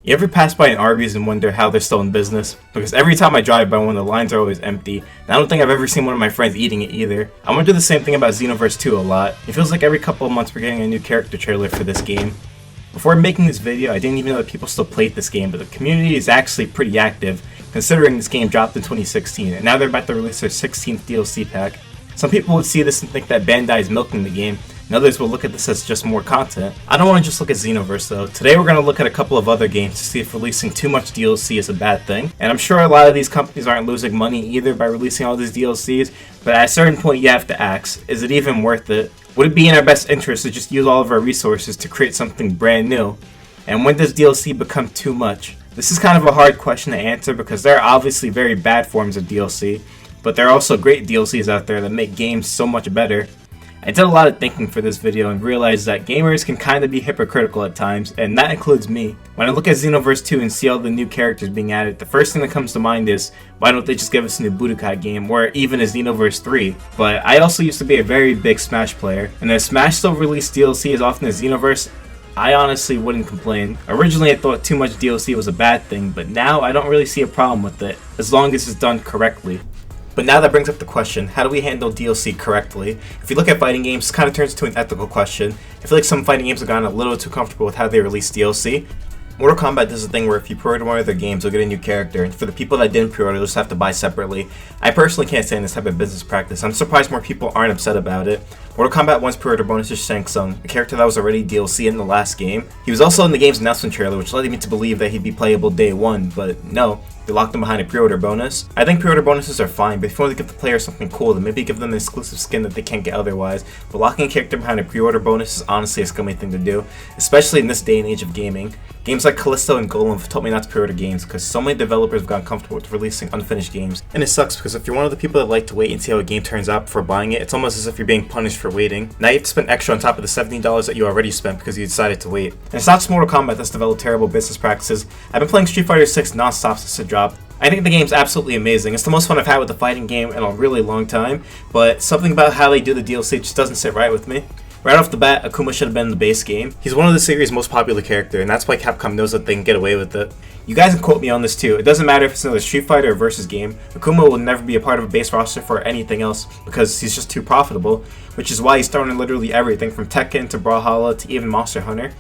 You ever pass by an Arby's and wonder how they're still in business? Because every time I drive by one, the lines are always empty, and I don't think I've ever seen one of my friends eating it either. I wonder the same thing about Xenoverse 2 a lot. It feels like every couple of months we're getting a new character trailer for this game. Before making this video, I didn't even know that people still played this game, but the community is actually pretty active, considering this game dropped in 2016, and now they're about to release their 16th DLC pack. Some people would see this and think that Bandai is milking the game, and others will look at this as just more content. I don't want to just look at Xenoverse though. Today we're going to look at a couple of other games to see if releasing too much DLC is a bad thing. And I'm sure a lot of these companies aren't losing money either by releasing all these DLCs, but at a certain point you have to ask, is it even worth it? Would it be in our best interest to just use all of our resources to create something brand new? And when does DLC become too much? This is kind of a hard question to answer because there are obviously very bad forms of DLC, but there are also great DLCs out there that make games so much better. I did a lot of thinking for this video and realized that gamers can kind of be hypocritical at times, and that includes me. When I look at Xenoverse 2 and see all the new characters being added, the first thing that comes to mind is, why don't they just give us a new Budokai game, or even a Xenoverse 3? But I also used to be a very big Smash player, and if Smash still released DLC as often as Xenoverse, I honestly wouldn't complain. Originally I thought too much DLC was a bad thing, but now I don't really see a problem with it, as long as it's done correctly. But now that brings up the question, how do we handle DLC correctly? If you look at fighting games, it kind of turns into an ethical question. I feel like some fighting games have gotten a little too comfortable with how they release DLC. Mortal Kombat does a thing where if you pre-order one of their games, you'll get a new character, and for the people that didn't pre-order, they'll just have to buy separately. I personally can't stand this type of business practice. I'm surprised more people aren't upset about it. Mortal Kombat 1's pre-order bonus is Shang Tsung, a character that was already DLC in the last game. He was also in the game's announcement trailer, which led me to believe that he'd be playable day one, but no. They locked them behind a pre-order bonus. I think pre-order bonuses are fine, but if you want to give the player something cool, then maybe give them an exclusive skin that they can't get otherwise. But locking a character behind a pre-order bonus is honestly a scummy thing to do, especially in this day and age of gaming. Games like Callisto and Golem have told me not to pre-order games because so many developers have gotten comfortable with releasing unfinished games. And it sucks because if you're one of the people that like to wait and see how a game turns out before buying it, it's almost as if you're being punished for waiting. Now you have to spend extra on top of the $17 that you already spent because you decided to wait. And it's not just Mortal Kombat that's developed terrible business practices. I've been playing Street Fighter 6 non-stop since it dropped. I think the game's absolutely amazing. It's the most fun I've had with a fighting game in a really long time, but something about how they do the DLC just doesn't sit right with me. Right off the bat, Akuma should have been in the base game. He's one of the series' most popular characters, and that's why Capcom knows that they can get away with it. You guys can quote me on this too. It doesn't matter if it's another Street Fighter or Versus game. Akuma will never be a part of a base roster for anything else because he's just too profitable, which is why he's thrown in literally everything from Tekken to Brawlhalla to even Monster Hunter.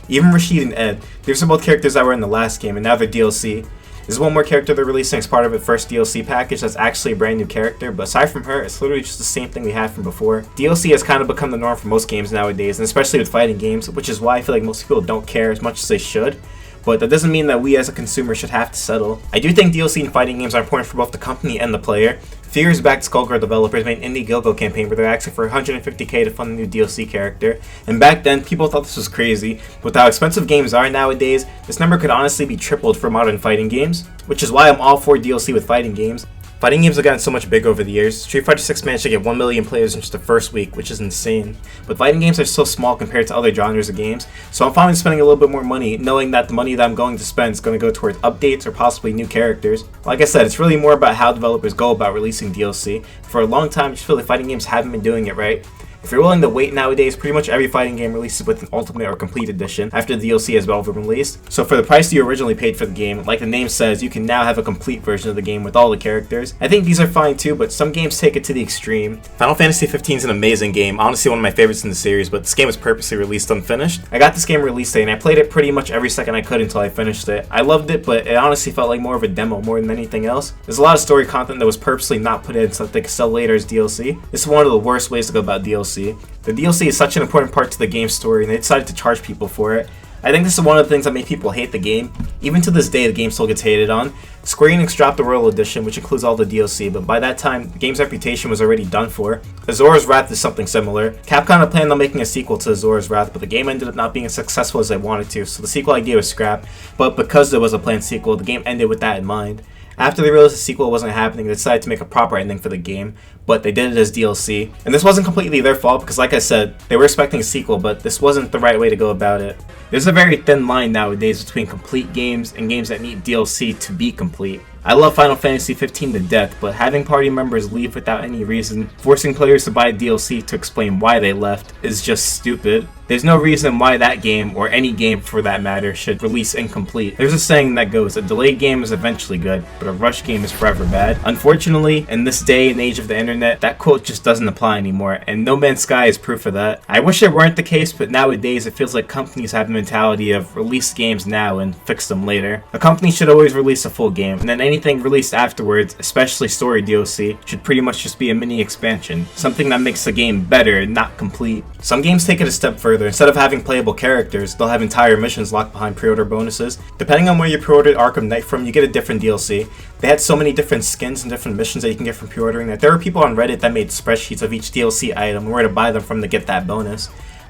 Even Rashid and Ed, these are both characters that were in the last game, and now they're DLC. There's one more character they're releasing as part of its first DLC package that's actually a brand new character, but aside from her, it's literally just the same thing we had from before. DLC has kind of become the norm for most games nowadays, and especially with fighting games, which is why I feel like most people don't care as much as they should. But that doesn't mean that we as a consumer should have to settle. I do think DLC in fighting games are important for both the company and the player. A few years back, Skullgirl developers made an Indiegogo campaign where they're asking for $150k to fund a new DLC character. And back then, people thought this was crazy. With how expensive games are nowadays, this number could honestly be tripled for modern fighting games. Which is why I'm all for DLC with fighting games. Fighting games have gotten so much big over the years. Street Fighter 6 managed to get 1 million players in just the first week, which is insane. But fighting games are so small compared to other genres of games, so I'm fine with spending a little bit more money, knowing that the money that I'm going to spend is going to go towards updates or possibly new characters. Like I said, it's really more about how developers go about releasing DLC. For a long time, I just feel like fighting games haven't been doing it right. If you're willing to wait nowadays, pretty much every fighting game releases with an Ultimate or Complete Edition after the DLC has well been released. So for the price you originally paid for the game, like the name says, you can now have a complete version of the game with all the characters. I think these are fine too, but some games take it to the extreme. Final Fantasy 15 is an amazing game, honestly one of my favorites in the series, but this game was purposely released unfinished. I got this game release day and I played it pretty much every second I could until I finished it. I loved it, but it honestly felt like more of a demo more than anything else. There's a lot of story content that was purposely not put in so that they could sell later as DLC. This is one of the worst ways to go about DLC. The DLC is such an important part to the game's story, and they decided to charge people for it. I think this is one of the things that make people hate the game. Even to this day, the game still gets hated on. Square Enix dropped the Royal Edition, which includes all the DLC, but by that time, the game's reputation was already done for. Azora's Wrath is something similar. Capcom had planned on making a sequel to Azora's Wrath, but the game ended up not being as successful as they wanted to, so the sequel idea was scrapped. But because there was a planned sequel, the game ended with that in mind. After they realized the sequel wasn't happening, they decided to make a proper ending for the game, but they did it as DLC. And this wasn't completely their fault because, like I said, they were expecting a sequel, but this wasn't the right way to go about it. There's a very thin line nowadays between complete games and games that need DLC to be complete. I love Final Fantasy 15 to death, but having party members leave without any reason, forcing players to buy DLC to explain why they left, is just stupid. There's no reason why that game, or any game for that matter, should release incomplete. There's a saying that goes, a delayed game is eventually good, but a rushed game is forever bad. Unfortunately, in this day and age of the internet, that quote just doesn't apply anymore, and No Man's Sky is proof of that. I wish it weren't the case, but nowadays it feels like companies have the mentality of release games now and fix them later. A company should always release a full game, and then anything released afterwards, especially story DLC, should pretty much just be a mini expansion, something that makes the game better, not complete. Some games take it a step further. Instead of having playable characters, they'll have entire missions locked behind pre-order bonuses. Depending on where you pre-ordered Arkham Knight from, you get a different DLC. They had so many different skins and different missions that you can get from pre-ordering that there were people on Reddit that made spreadsheets of each DLC item and where to buy them from to get that bonus.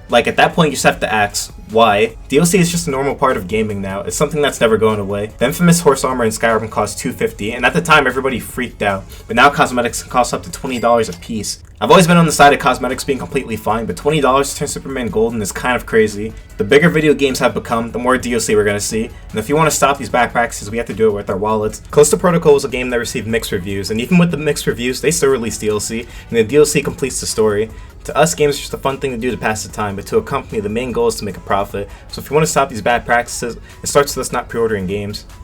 Like, at that point, you just have to ask, why? DLC is just a normal part of gaming now. It's something that's never going away. The infamous horse armor in Skyrim cost $250, and at the time, everybody freaked out. But now cosmetics can cost up to $20 a piece. I've always been on the side of cosmetics being completely fine, but $20 to turn Superman golden is kind of crazy. The bigger video games have become, the more DLC we're gonna see. And if you want to stop these bad practices, we have to do it with our wallets. Callisto Protocol was a game that received mixed reviews, and even with the mixed reviews, they still release DLC, and the DLC completes the story. To us, games are just a fun thing to do to pass the time, but to a company, the main goal is to make a profit. So if you want to stop these bad practices, it starts with us not pre-ordering games.